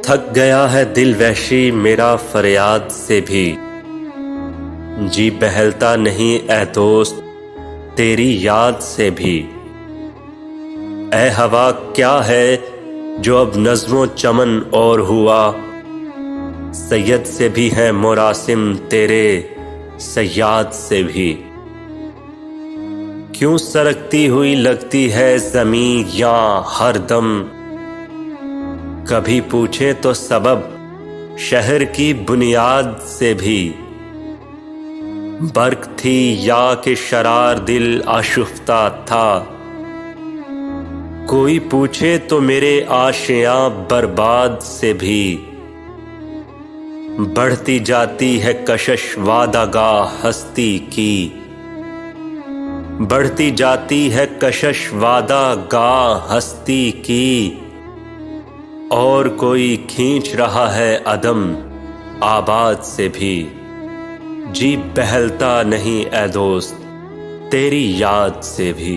थक गया है दिल वहशी मेरा फरियाद से भी, जी बहलता नहीं ए दोस्त तेरी याद से भी। ए हवा क्या है जो अब नज़्मो चमन और हुआ, सैयद से भी है मुरासिम तेरे सयाद से भी। क्यों सरकती हुई लगती है ज़मीं यहाँ हरदम, कभी पूछे तो सबब शहर की बुनियाद से भी। बर्क थी या कि शरार दिल आशुफ्ता था, कोई पूछे तो मेरे आशियां बर्बाद से भी। बढ़ती जाती है कशिश वादागाह हस्ती की, बढ़ती जाती है कशिश वादागाह हस्ती की। और कोई खींच रहा है अदम आबाद से भी, जी बहलता नहीं ए दोस्त तेरी याद से भी।